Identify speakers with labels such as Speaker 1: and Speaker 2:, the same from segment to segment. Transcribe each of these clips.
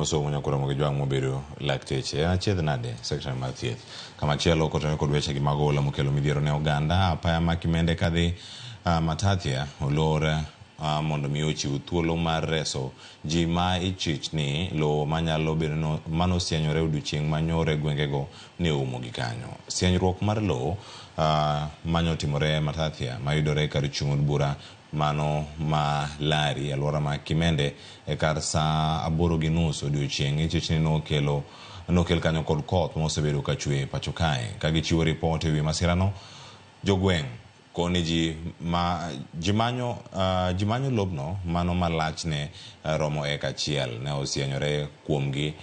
Speaker 1: moso munya kura mo gijwang mo bedo lakteche achiedh nade section mar thieth kama chielo kotene kod weche gi magola mokelo midhiero ne oganda apaya ma Kimende kadhi Matathia olor mondo mi ochiw thuolo mar reso ji ma ichich ni lo manyalo bedo no mano sienyore odiochieng' manyore gwengego ne umo gi kanyo. Sienyruok mar lo manyo timore Matathia mayudore kar chung' bura mano ma Lari alwora ma Kimende e kar saa 8:30 odiochieng' ichich ni nokel kanyo kod koth mosebedo ka chwe pacho kae. Ka gichiwo ripot ewi masirano, jogweng' koni jimanyo lobno mano malachne romo eka achiel ne osienyore kuomgi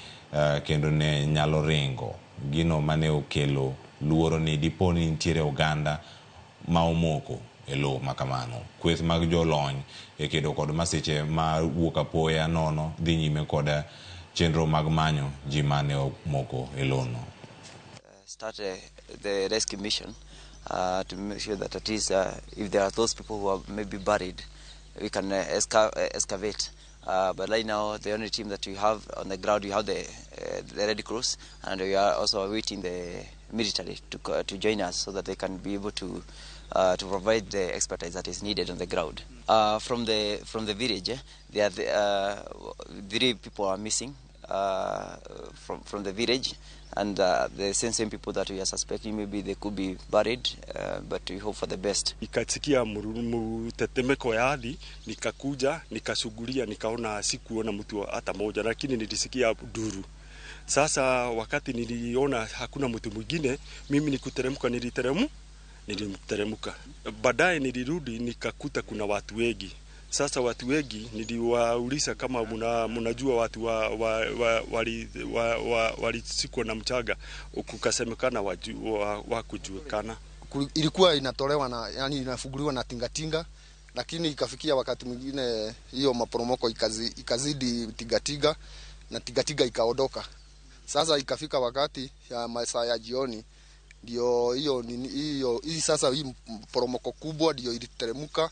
Speaker 1: kendo ne nyalo ringo. Gino mane okelo luoro ni dipo ni nitiere oganda ma omoko e lo makamano. Kweth mag jolony e kedo kod masiche ma wuok apoya nono dhi nyime kod chenro mag manyo ji mane omoko e lono.
Speaker 2: Start the rescue mission to make sure that at least if there are those people who are maybe buried, we can excavate. But right now, the only team that we have on the ground, we have the Red Cross, and we are also awaiting the military to join us so that they can be able to provide the expertise that is needed on the ground. From the village, there are 3 people are missing from the village, and the same people that we are suspecting maybe they could be buried, but we hope for the best.
Speaker 3: Nikasikia mtetemeko ya ardhi, nikakuja nikashughulia, nikaona sikuona mtu hata mmoja, lakini nilisikia duru. Sasa wakati niliona hakuna mtu mwingine, mimi niliteremka. Baadaye nilirudi nikakuta kuna watu wengi. Sasa watu wengi niliwauliza kama mnajua watu walisikwa na mchaga, kukasemekana wakujuekana.
Speaker 4: Ilikuwa inatolewa yani inafunguliwa na tingatinga, lakini ikafikia wakati mwingine hiyo maporomoko ikazidi tingatinga na tingatinga ikaondoka. Sasa ikafika wakati ya masaa ya jioni, ndio hiyo sasa hii poromoko kubwa ndio iliteremka